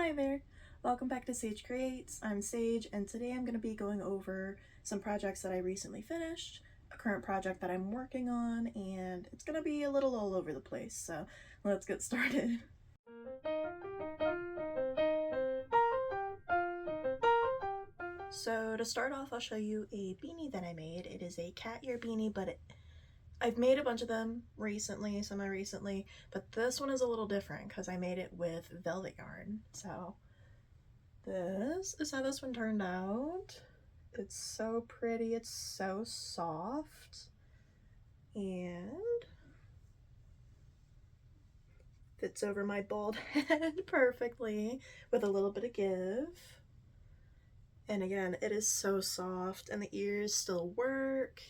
Hi there! Welcome back to Sage Creates. I'm Sage, and today I'm going to be going over some projects that I recently finished, a current project that I'm working on, and it's going to be a little all over the place, so let's get started. So to start off, I'll show you a beanie that I made. It is a cat ear beanie, but I've made a bunch of them recently, semi-recently, but this one is a little different because I made it with velvet yarn. So this is how this one turned out. It's so pretty, it's so soft, and fits over my bald head perfectly with a little bit of give. And again, it is so soft and the ears still work.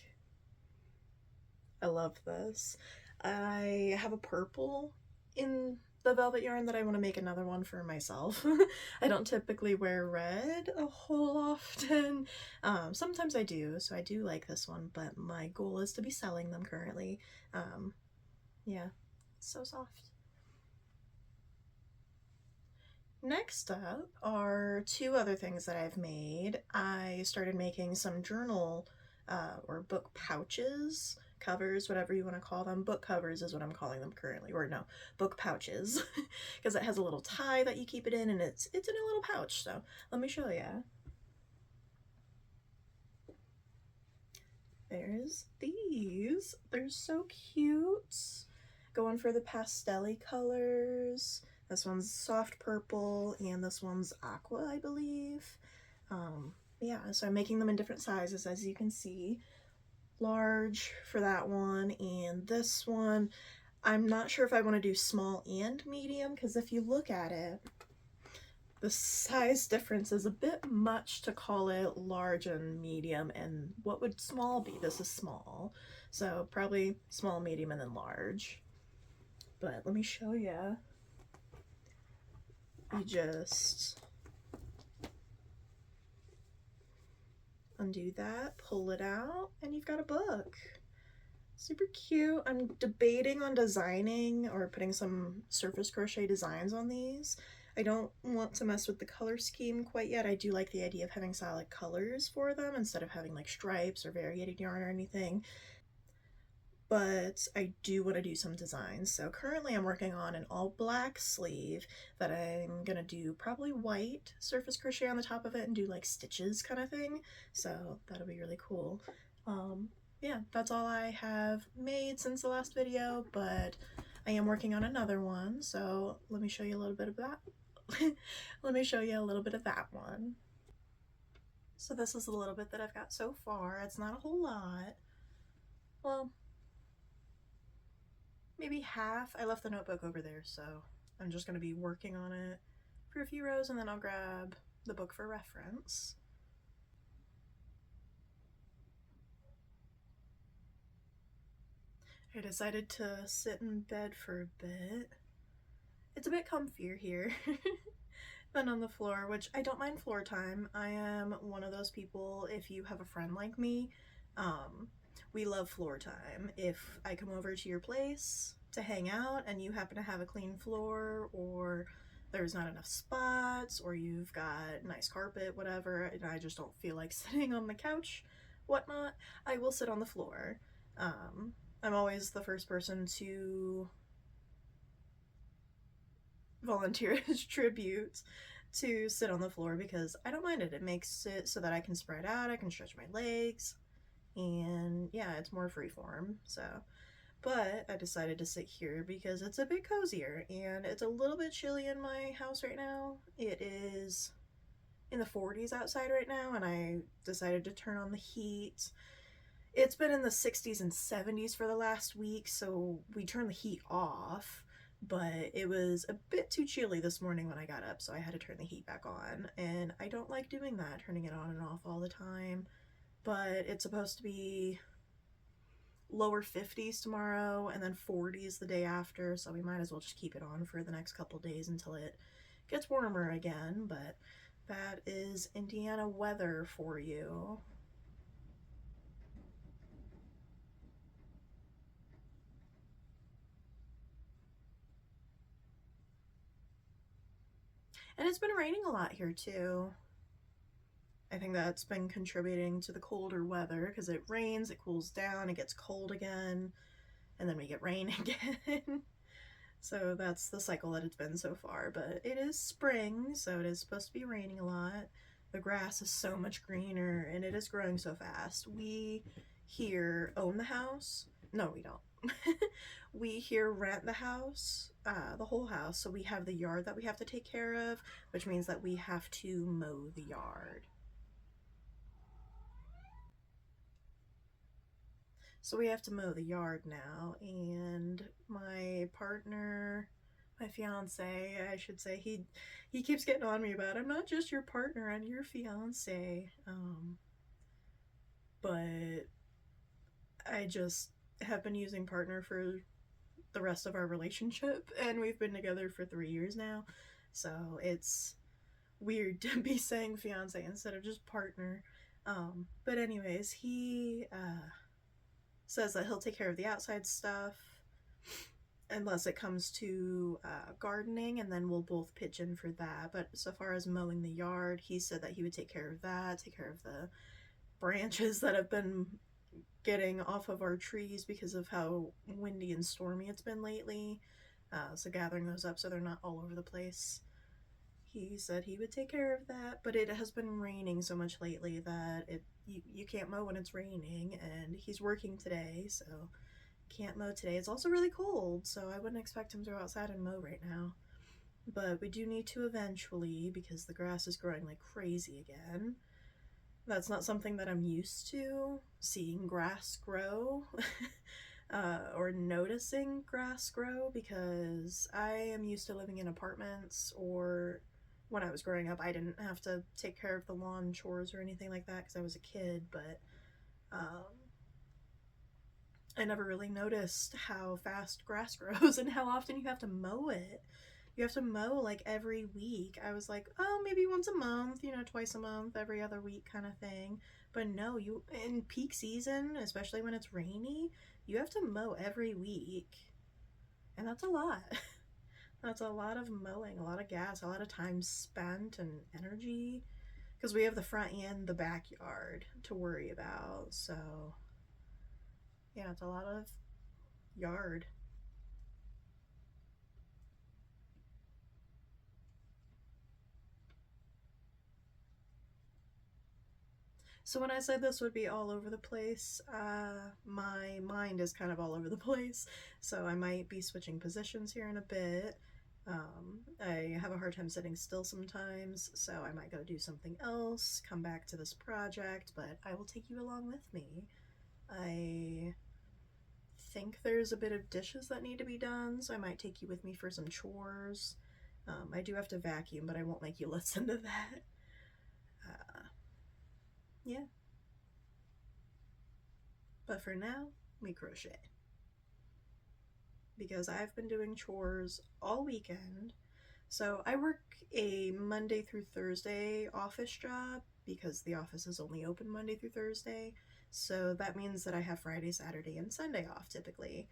I love this. I have a purple in the velvet yarn that I want to make another one for myself. I don't typically wear red a whole often. Sometimes I do, so I do like this one, but my goal is to be selling them currently. Yeah, it's so soft. Next up are two other things that I've made. I started making some journal or book pouches, covers, whatever you want to call them. Book covers is what I'm calling them currently, or no, book pouches, because it has a little tie that you keep it in, and it's in a little pouch. So let me show you. There's these. They're so cute. Going for the pastel-y colors. This one's soft purple and this one's aqua, I believe. Yeah, so I'm making them in different sizes, as you can see. Large for that one, and this one, I'm not sure if I want to do small and medium, because if you look at it, the size difference is a bit much to call it large and medium, and what would small be? This is small, so probably small, medium, and then large. But let me show you. You just undo that, pull it out, and you've got a book. Super cute. I'm debating on designing or putting some surface crochet designs on these. I don't want to mess with the color scheme quite yet. I do like the idea of having solid colors for them instead of having like stripes or variegated yarn or anything. But I do want to do some designs. So currently I'm working on an all black sleeve that I'm gonna do probably white surface crochet on the top of it and do like stitches kind of thing. So that'll be really cool. Yeah, that's all I have made since the last video, but I am working on another one, so let me show you a little bit of that. Let me show you a little bit of that one. So this is a little bit that I've got so far. It's not a whole lot. Well, maybe half. I left the notebook over there, so I'm just going to be working on it for a few rows and then I'll grab the book for reference. I decided to sit in bed for a bit. It's a bit comfier here than on the floor, which I don't mind floor time. I am one of those people, if you have a friend like me, we love floor time. If I come over to your place to hang out and you happen to have a clean floor, or there's not enough spots, or you've got nice carpet, whatever, and I just don't feel like sitting on the couch, whatnot, I will sit on the floor. I'm always the first person to volunteer as tribute to sit on the floor because I don't mind it. It makes it so that I can spread out, I can stretch my legs, and yeah, it's more freeform. So, but I decided to sit here because it's a bit cozier and it's a little bit chilly in my house right now. It is in the 40s outside right now, and I decided to turn on the heat. It's been in the 60s and 70s for the last week, so we turned the heat off, but it was a bit too chilly this morning when I got up, so I had to turn the heat back on, and I don't like doing that, turning it on and off all the time, but it's supposed to be lower 50s tomorrow and then 40s the day after, so we might as well just keep it on for the next couple days until it gets warmer again. But that is Indiana weather for you. And it's been raining a lot here too. I think that's been contributing to the colder weather because it rains, it cools down, it gets cold again, and then we get rain again. So that's the cycle that it's been so far. But it is spring, so it is supposed to be raining a lot. The grass is so much greener and it is growing so fast. We here own the house. No, we don't. We here rent the house, the whole house. So we have the yard that we have to take care of, which means that we have to mow the yard. So we have to mow the yard now, and my partner, my fiance, I should say, he keeps getting on me about I'm not just your partner, I'm your fiance. But I just have been using partner for the rest of our relationship, and we've been together for 3 years now, so it's weird to be saying fiance instead of just partner. But anyways, he says that he'll take care of the outside stuff unless it comes to gardening, and then we'll both pitch in for that. But so far as mowing the yard, he said that he would take care of that, take care of the branches that have been getting off of our trees because of how windy and stormy it's been lately. So gathering those up so they're not all over the place. He said he would take care of that, but it has been raining so much lately that you can't mow when it's raining, and he's working today, so can't mow today. It's also really cold, so I wouldn't expect him to go outside and mow right now. But we do need to eventually because the grass is growing like crazy again. That's not something that I'm used to, seeing grass grow. Or noticing grass grow, because I am used to living in apartments, or when I was growing up I didn't have to take care of the lawn chores or anything like that because I was a kid, but I never really noticed how fast grass grows and how often you have to mow it. You have to mow like every week. I was like, oh, maybe once a month, twice a month, every other week kind of thing. But no, you in peak season, especially when it's rainy, you have to mow every week. And that's a lot. That's a lot of mowing, a lot of gas, a lot of time spent and energy. Because we have the front and the backyard to worry about. So, yeah, it's a lot of yard. So when I said this would be all over the place, my mind is kind of all over the place, so I might be switching positions here in a bit. I have a hard time sitting still sometimes, so I might go do something else, come back to this project, but I will take you along with me. I think there's a bit of dishes that need to be done, so I might take you with me for some chores. I do have to vacuum, but I won't make you listen to that. Yeah. But for now, we crochet. Because I've been doing chores all weekend. So I work a Monday through Thursday office job because the office is only open Monday through Thursday. So that means that I have Friday, Saturday, and Sunday off typically.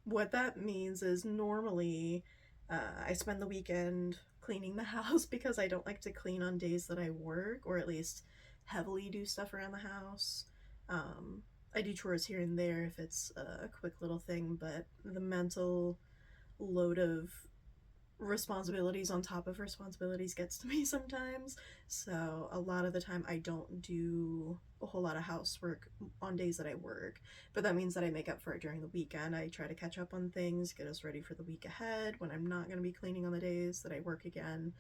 What that means is normally I spend the weekend cleaning the house because I don't like to clean on days that I work, or at least heavily do stuff around the house. I do chores here and there if it's a quick little thing, but the mental load of responsibilities on top of responsibilities gets to me sometimes. So a lot of the time I don't do a whole lot of housework on days that I work, but that means that I make up for it during the weekend. I try to catch up on things, get us ready for the week ahead when I'm not going to be cleaning on the days that I work again.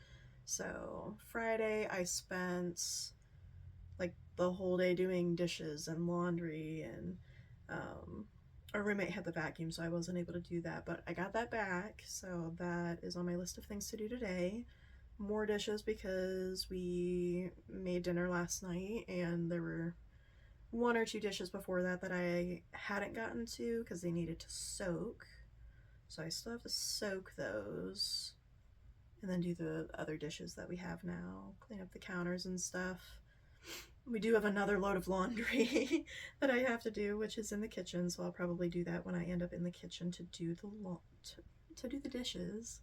So Friday I spent like the whole day doing dishes and laundry, and our roommate had the vacuum, so I wasn't able to do that, but I got that back, so that is on my list of things to do today. More dishes because we made dinner last night, and there were one or two dishes before that that I hadn't gotten to because they needed to soak. So I still have to soak those, and then do the other dishes that we have now, clean up the counters and stuff. We do have another load of laundry that I have to do, which is in the kitchen, so I'll probably do that when I end up in the kitchen to do the to do the dishes.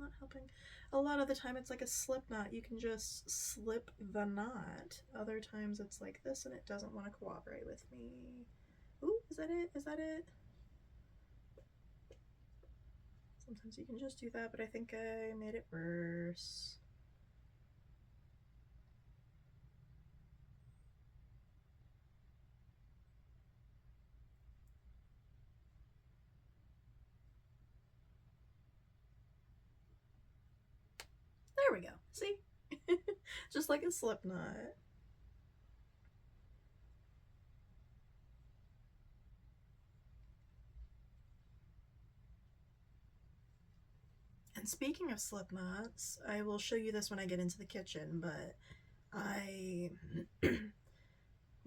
not helping. A lot of the time it's like a slip knot. You can just slip the knot. Other times it's like this and it doesn't want to cooperate with me. Ooh, is that it? Is that it? Sometimes you can just do that, but I think I made it worse. There we go. See? Just like a slip knot. And speaking of slip knots, I will show you this when I get into the kitchen, but I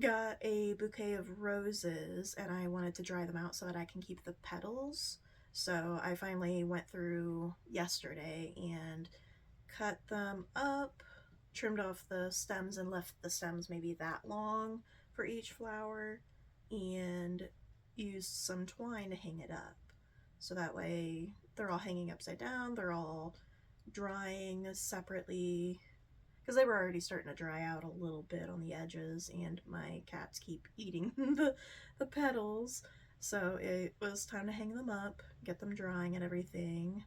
got a bouquet of roses and I wanted to dry them out so that I can keep the petals. So I finally went through yesterday and cut them up, trimmed off the stems and left the stems maybe that long for each flower, and used some twine to hang it up. So that way they're all hanging upside down, they're all drying separately, because they were already starting to dry out a little bit on the edges, and my cats keep eating the petals. So it was time to hang them up, get them drying and everything.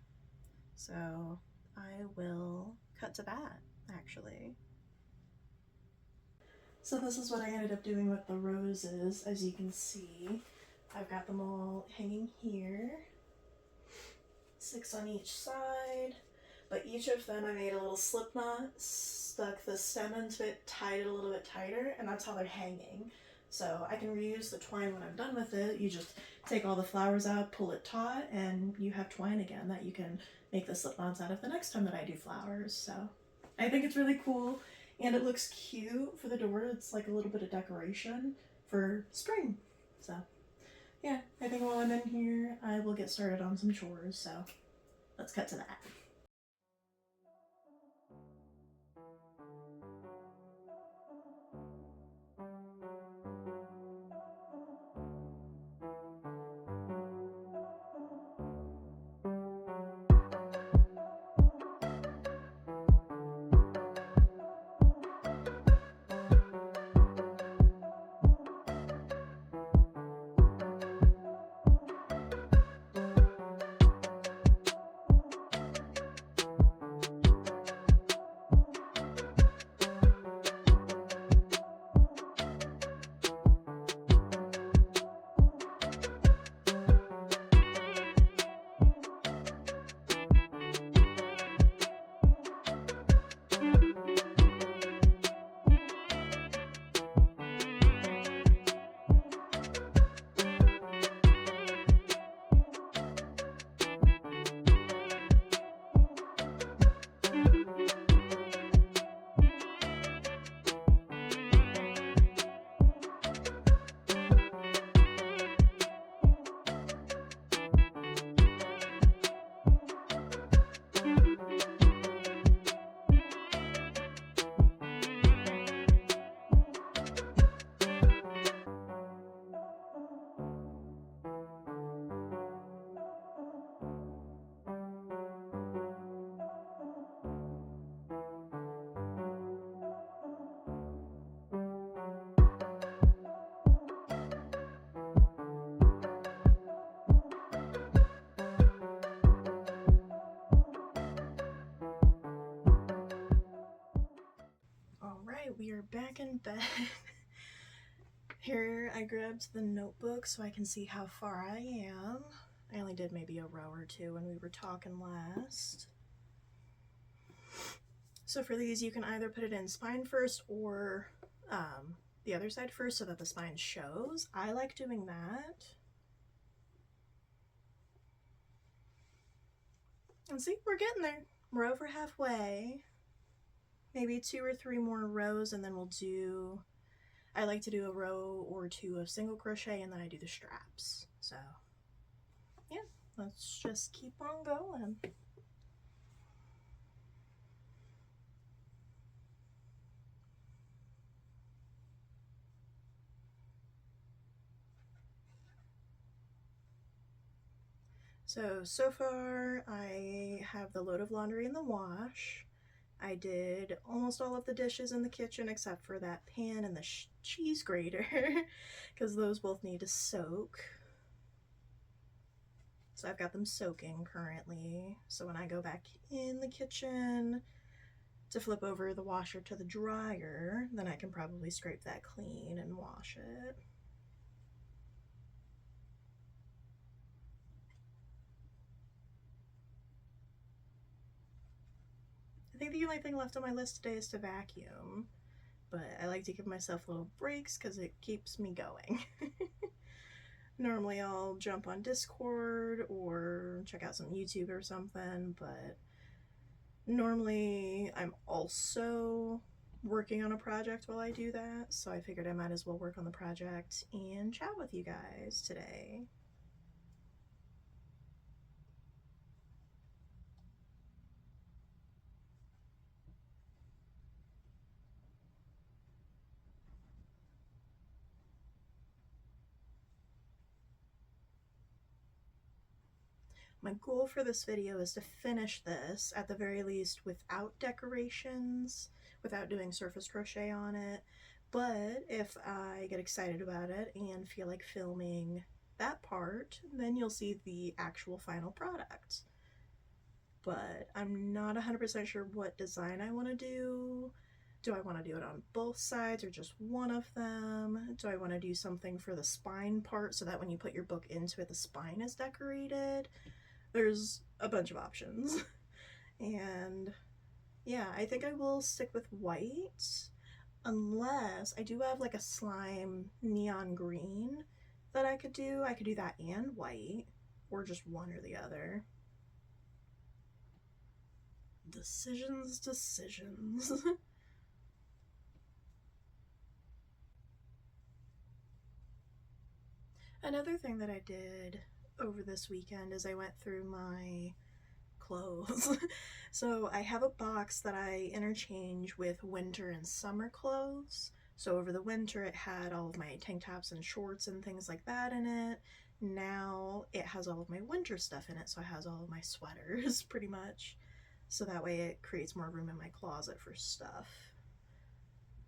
So I will cut to that, actually. So this is what I ended up doing with the roses. As you can see, I've got them all hanging here, 6 on each side, but each of them I made a little slip knot, stuck the stem into it, tied it a little bit tighter, and that's how they're hanging. So I can reuse the twine when I'm done with it. You just take all the flowers out, pull it taut, and you have twine again that you can make the slip knots out of the next time that I do flowers. So I think it's really cool, and it looks cute for the door. It's like a little bit of decoration for spring. So yeah, I think while I'm in here, I will get started on some chores. So let's cut to that. Alright, we are back in bed. Here I grabbed the notebook so I can see how far I am. I only did maybe a row or two when we were talking last. So for these, you can either put it in spine first or the other side first so that the spine shows. I like doing that. And see, we're getting there. We're over halfway. Maybe 2 or 3 more rows and then we'll do, I like to do a row or 2 of single crochet and then I do the straps. So yeah, let's just keep on going. So far I have the load of laundry in the wash. I did almost all of the dishes in the kitchen except for that pan and the cheese grater because those both need to soak. So I've got them soaking currently. So when I go back in the kitchen to flip over the washer to the dryer, then I can probably scrape that clean and wash it. I think the only thing left on my list today is to vacuum, but I like to give myself little breaks because it keeps me going. Normally I'll jump on Discord or check out some YouTube or something, but normally I'm also working on a project while I do that, so I figured I might as well work on the project and chat with you guys today. My goal for this video is to finish this, at the very least, without decorations, without doing surface crochet on it. But if I get excited about it and feel like filming that part, then you'll see the actual final product. But I'm not 100% sure what design I want to do. Do I want to do it on both sides or just one of them? Do I want to do something for the spine part so that when you put your book into it, the spine is decorated? There's a bunch of options. And yeah, I think I will stick with white, unless I do have like a slime neon green that I could do. I could do that and white, or just one or the other. Decisions. Another thing that I did over this weekend is I went through my clothes. So I have a box that I interchange with winter and summer clothes. So over the winter it had all of my tank tops and shorts and things like that in it. Now it has all of my winter stuff in it, so it has all of my sweaters pretty much. So that way it creates more room in my closet for stuff.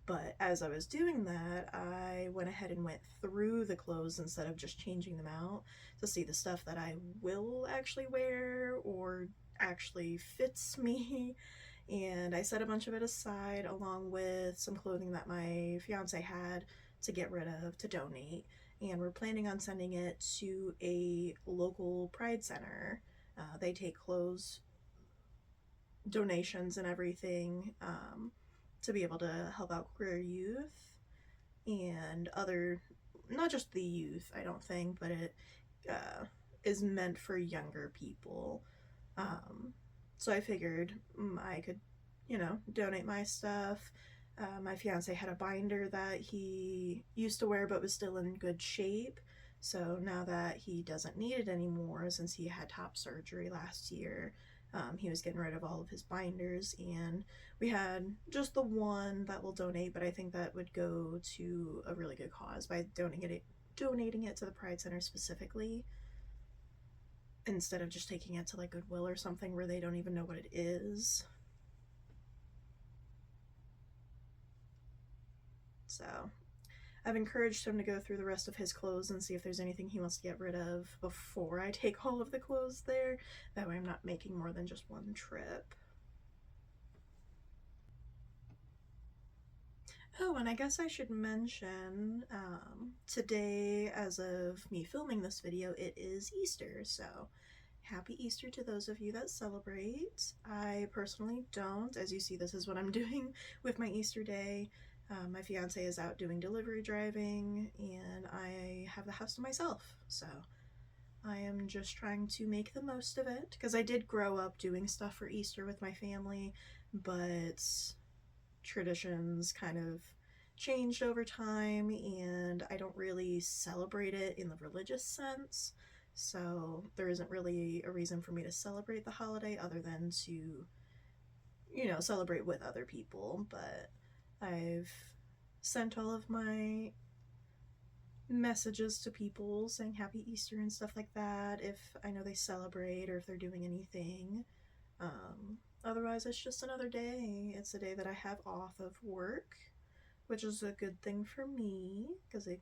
But as I was doing that, I went ahead and went through the clothes instead of just changing them out to see the stuff that I will actually wear or actually fits me. And I set a bunch of it aside along with some clothing that my fiance had to get rid of, to donate. And we're planning on sending it to a local Pride Center. They take clothes donations and everything to be able to help out queer youth and other, not just the youth, I don't think, but it is meant for younger people. So I figured I could, donate my stuff. My fiance had a binder that he used to wear but was still in good shape. So now that he doesn't need it anymore, since he had top surgery last year, he was getting rid of all of his binders, and we had just the one that we'll donate, but I think that would go to a really good cause by donating it to the Pride Center specifically, instead of just taking it to like Goodwill or something where they don't even know what it is. So I've encouraged him to go through the rest of his clothes and see if there's anything he wants to get rid of before I take all of the clothes there. That way I'm not making more than just one trip. Oh, and I guess I should mention, today, as of me filming this video, it is Easter, so happy Easter to those of you that celebrate. I personally don't. As you see, this is what I'm doing with my Easter day. My fiance is out doing delivery driving, and I have the house to myself, so I am just trying to make the most of it, because I did grow up doing stuff for Easter with my family, but traditions kind of changed over time, and I don't really celebrate it in the religious sense, so there isn't really a reason for me to celebrate the holiday other than to, celebrate with other people. But I've sent all of my messages to people saying Happy Easter and stuff like that if I know they celebrate or if they're doing anything. Otherwise, it's just another day. It's a day that I have off of work, which is a good thing for me because it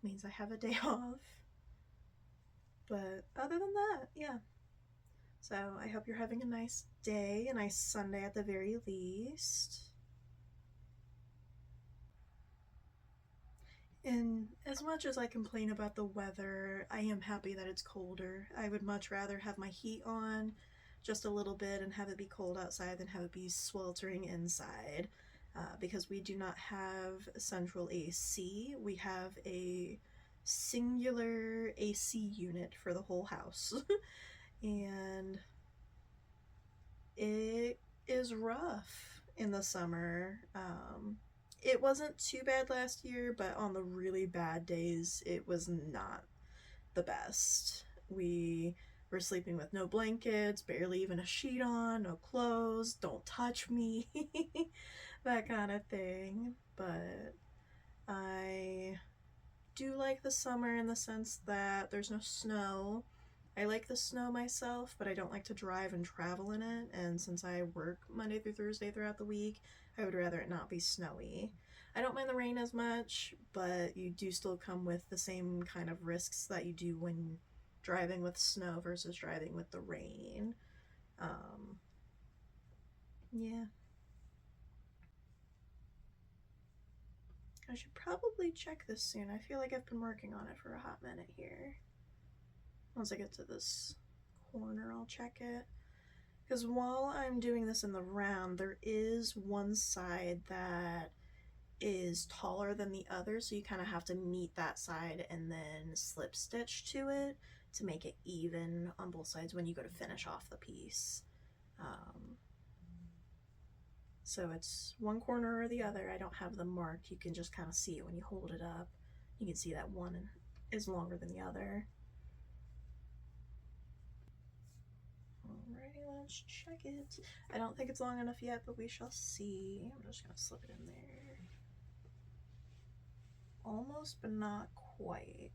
means I have a day off. But other than that, yeah. So I hope you're having a nice day, a nice Sunday at the very least. And as much as I complain about the weather, I am happy that it's colder. I would much rather have my heat on just a little bit and have it be cold outside than have it be sweltering inside. Because we do not have central AC. We have a singular AC unit for the whole house. And it is rough in the summer. It wasn't too bad last year, but on the really bad days, it was not the best. We were sleeping with no blankets, barely even a sheet on, no clothes, don't touch me, that kind of thing. But I do like the summer in the sense that there's no snow. I like the snow myself, but I don't like to drive and travel in it, and since I work Monday through Thursday throughout the week, I would rather it not be snowy. I don't mind the rain as much, but you do still come with the same kind of risks that you do when driving with snow versus driving with the rain. Yeah. I should probably check this soon. I feel like I've been working on it for a hot minute here. Once I get to this corner, I'll check it. Because while I'm doing this in the round, there is one side that is taller than the other, so you kind of have to meet that side and then slip stitch to it to make it even on both sides when you go to finish off the piece. So it's one corner or the other. I don't have them marked. You can just kind of see it when you hold it up. You can see that one is longer than the other. Alrighty, let's check it. I don't think it's long enough yet, but we shall see. I'm just gonna slip it in there. Almost, but not quite.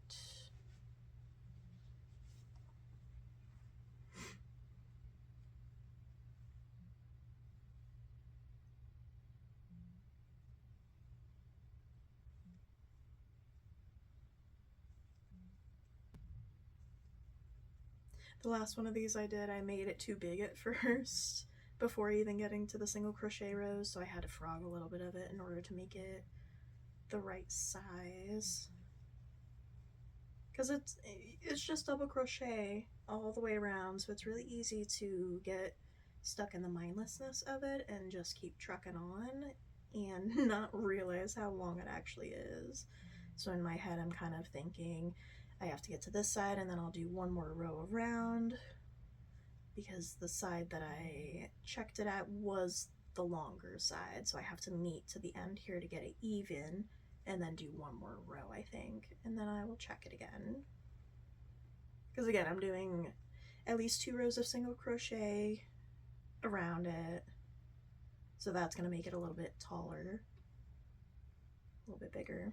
The last one of these I did, I made it too big at first before even getting to the single crochet rows, so I had to frog a little bit of it in order to make it the right size. Because it's just double crochet all the way around, so it's really easy to get stuck in the mindlessness of it and just keep trucking on and not realize how long it actually is. So in my head, I'm kind of thinking I have to get to this side and then I'll do one more row around, because the side that I checked it at was the longer side, so I have to meet to the end here to get it even and then do one more row, I think, and then I will check it again. Because again, I'm doing at least 2 rows of single crochet around it, so that's going to make it a little bit taller, a little bit bigger.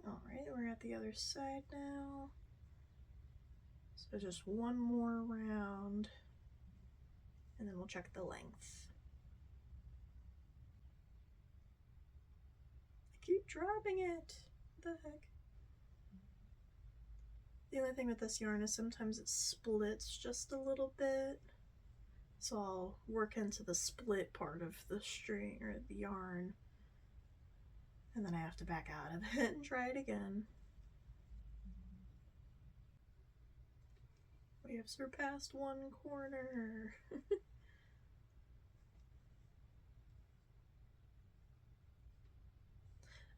Alright, we're at the other side now. So just one more round, and then we'll check the length. I keep dropping it. What the heck? The only thing with this yarn is sometimes it splits just a little bit. So I'll work into the split part of the string or the yarn, and then I have to back out of it and try it again. We have surpassed one corner.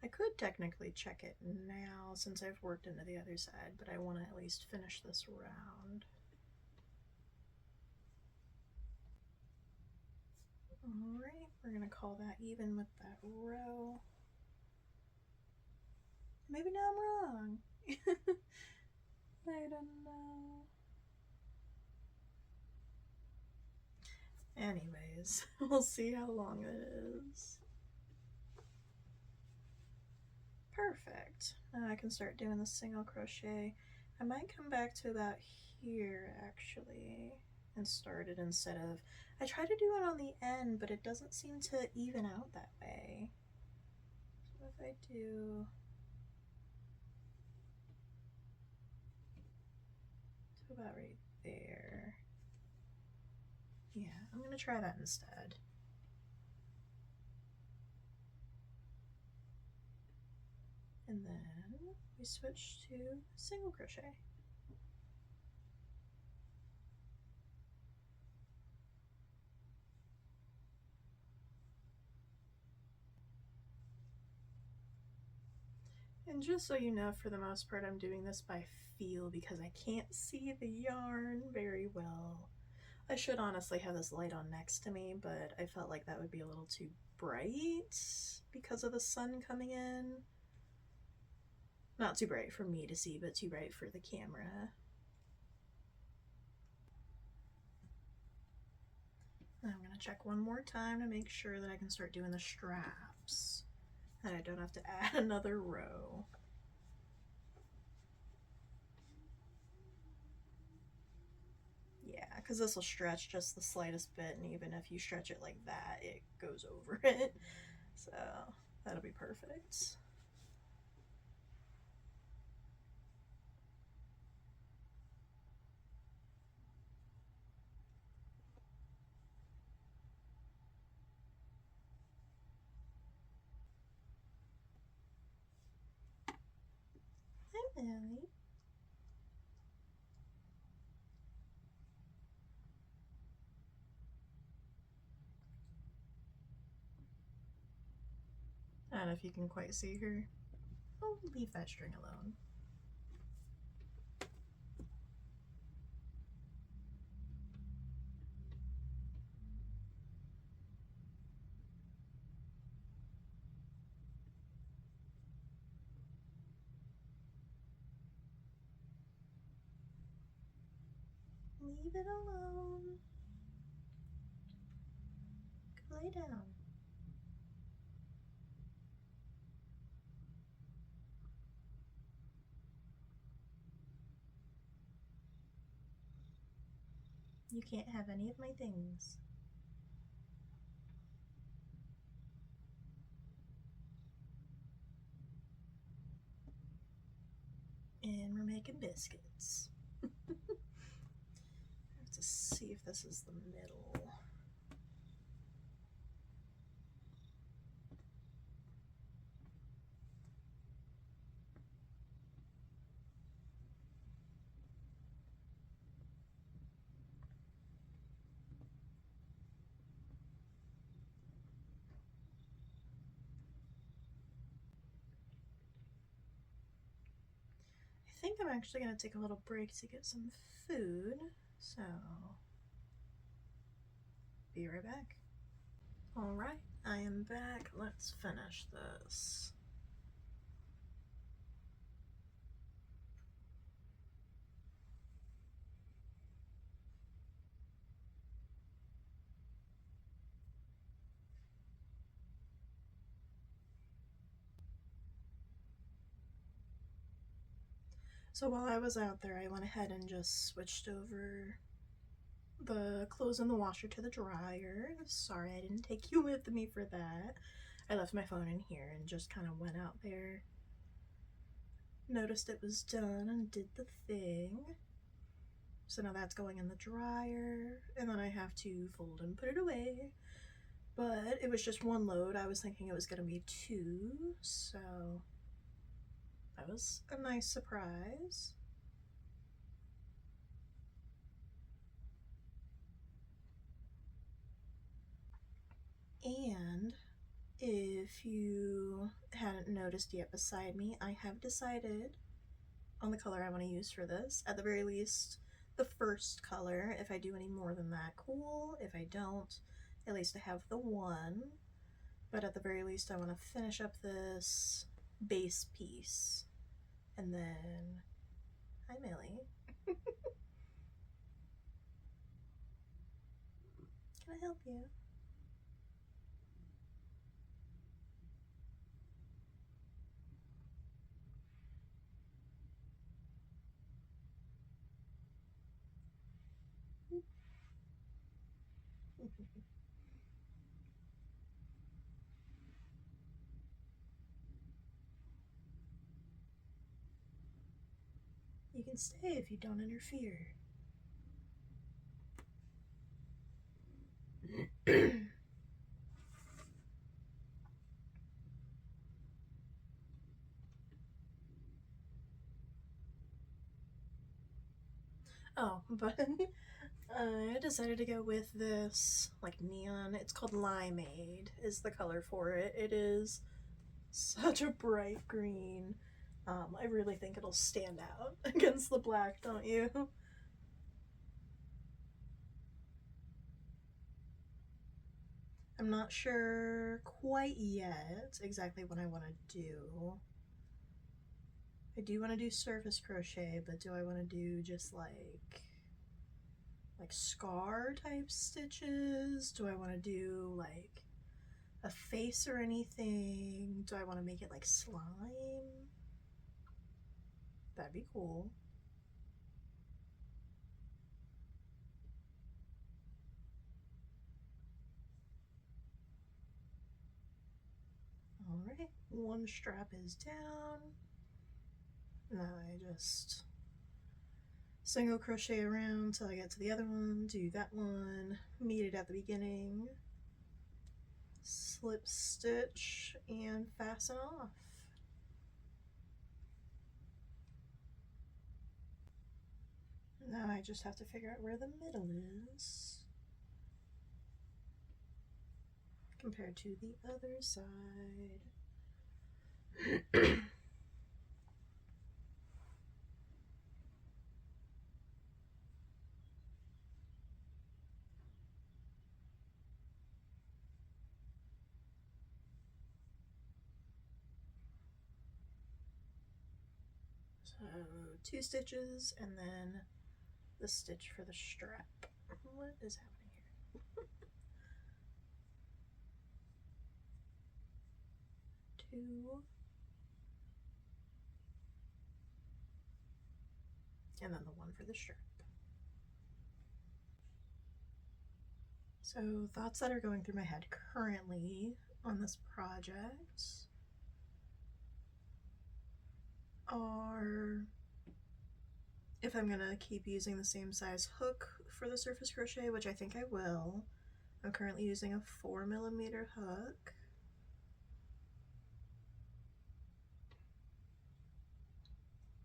I could technically check it now since I've worked into the other side, but I want to at least finish this round. Alright, we're going to call that even with that row. Maybe now I'm wrong. I don't know. Anyways, we'll see how long it is. Perfect. Now I can start doing the single crochet. I might come back to about here actually and start it instead of, I try to do it on the end, but it doesn't seem to even out that way. So if I do to about right there, yeah, I'm gonna try that instead. And then we switch to single crochet. And just so you know, for the most part, I'm doing this by feel because I can't see the yarn very well. I should honestly have this light on next to me, but I felt like that would be a little too bright because of the sun coming in. Not too bright for me to see, but too bright for the camera. I'm gonna check one more time to make sure that I can start doing the straps, and I don't have to add another row. Yeah, because this will stretch just the slightest bit, and even if you stretch it like that, it goes over it. So that'll be perfect. Hi, Ellie. I don't know if you can quite see her. I'll leave that string alone. Leave it alone. Go lay down. You can't have any of my things. And we're making biscuits. I have to see if this is the middle. I think I'm actually going to take a little break to get some food, so be right back. Alright, I am back. Let's finish this. So while I was out there, I went ahead and just switched over the clothes in the washer to the dryer. Sorry I didn't take you with me for that. I left my phone in here and just kind of went out there. Noticed it was done and did the thing. So now that's going in the dryer, and then I have to fold and put it away. But it was just one load. I was thinking it was going to be two, so that was a nice surprise. And if you hadn't noticed yet beside me, I have decided on the color I want to use for this. At the very least, the first color. If I do any more than that, cool. If I don't, at least I have the one. But at the very least, I want to finish up this base piece. And then, hi Millie. Can I help you? You can stay if you don't interfere. Oh, but I decided to go with this like neon. It's called Limeade is the color for it. It is such a bright green. I really think it'll stand out against the black, don't you? I'm not sure quite yet exactly what I want to do. I do want to do surface crochet, but do I want to do just like scar type stitches? Do I want to do like a face or anything? Do I want to make it like slime? That'd be cool. Alright, one strap is down. Now I just single crochet around till I get to the other one, do that one, meet it at the beginning, slip stitch, and fasten off. Now I just have to figure out where the middle is compared to the other side. So 2 stitches and then the stitch for the strap. What is happening here? 2 and then the one for the strap. So thoughts that are going through my head currently on this project are if I'm gonna keep using the same size hook for the surface crochet, which I think I will. I'm currently using a 4mm hook.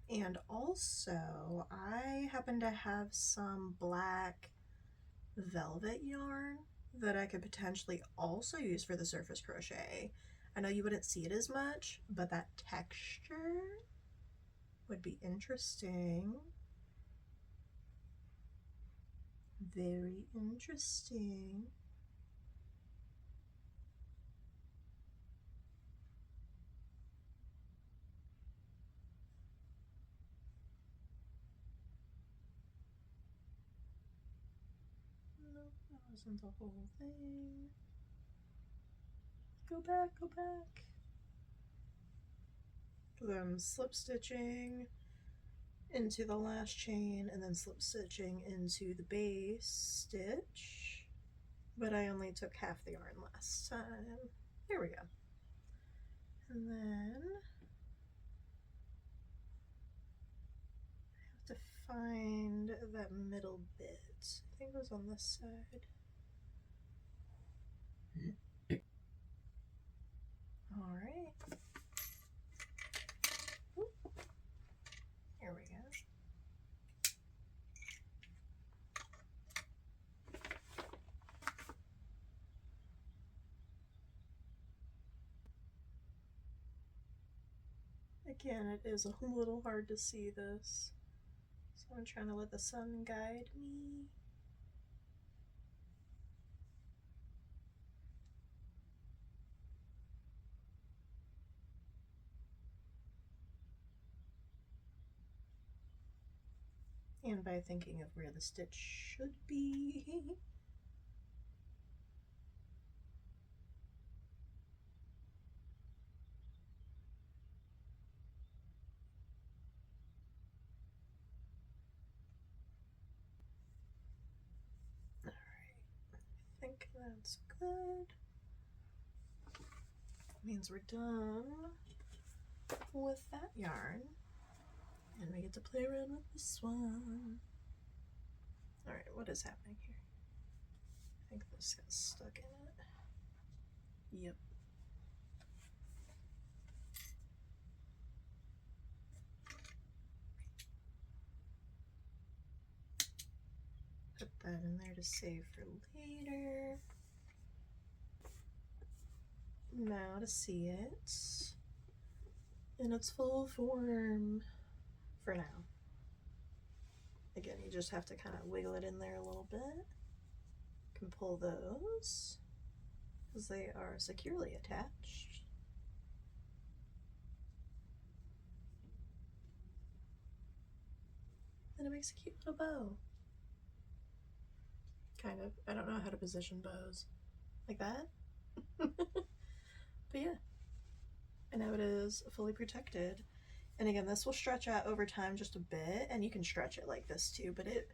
And also, I happen to have some black velvet yarn that I could potentially also use for the surface crochet. I know you wouldn't see it as much, but that texture would be interesting. Very interesting. Nope, that wasn't the whole thing. Go back, go back. Then I'm slip stitching into the last chain and then slip stitching into the base stitch. But I only took half the yarn last time. Here we go. And then I have to find that middle bit. I think it was on this side. All right. Here we go. Again, it is a little hard to see this, so I'm trying to let the sun guide me. And by thinking of where the stitch should be. Alright, I think that's good. Means we're done with that yarn. And we get to play around with this one. Alright, what is happening here? I think this got stuck in it. Yep. Put that in there to save for later. Now to see it in its full form for now. Again, you just have to kind of wiggle it in there a little bit. You can pull those because they are securely attached. And it makes a cute little bow. Kind of. I don't know how to position bows. Like that? But yeah. And now it is fully protected. And again, this will stretch out over time just a bit, and you can stretch it like this too, but it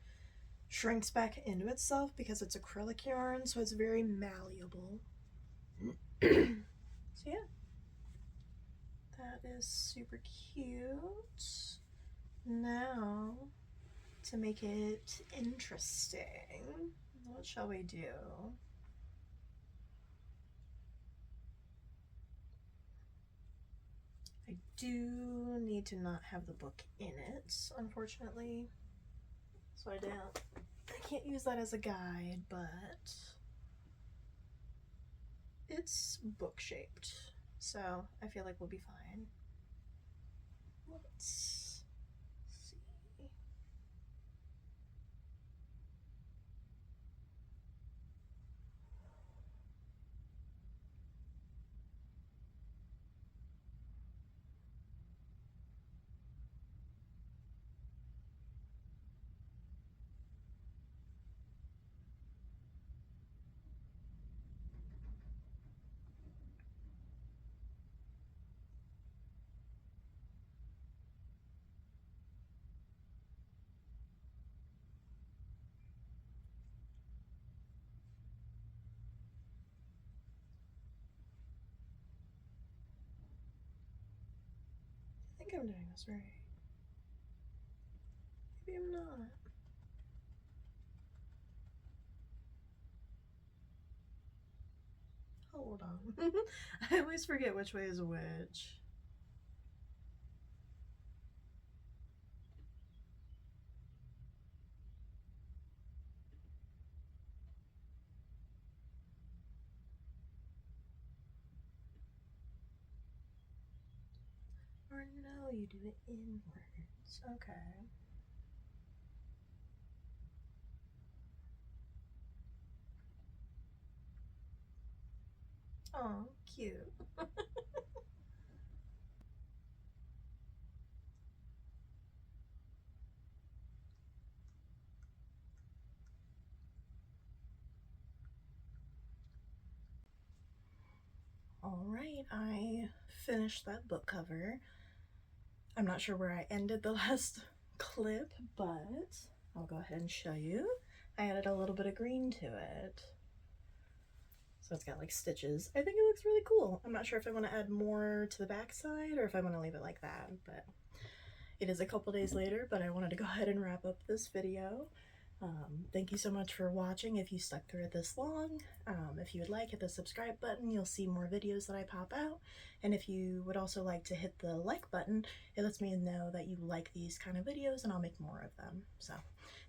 shrinks back into itself because it's acrylic yarn, so it's very malleable. So yeah, that is super cute. Now, to make it interesting, what shall we do? I do need to not have the book in it, unfortunately. So I can't use that as a guide, but it's book shaped. So I feel like we'll be fine. Let's see. I think I'm doing this right. Maybe I'm not. Hold on. I always forget which way is which. Or no, you do it inwards. Okay. Oh, cute. Alright, I finished that book cover. I'm not sure where I ended the last clip, but I'll go ahead and show you. I added a little bit of green to it. So it's got like stitches. I think it looks really cool. I'm not sure if I want to add more to the back side or if I want to leave it like that, but it is a couple days later, but I wanted to go ahead and wrap up this video. Thank you so much for watching if you stuck through it this long. If you would like, hit the subscribe button. You'll see more videos that I pop out. And if you would also like to hit the like button, it lets me know that you like these kind of videos and I'll make more of them. So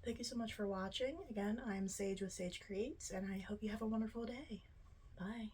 thank you so much for watching. Again, I'm Sage with Sage Creates, and I hope you have a wonderful day. Bye.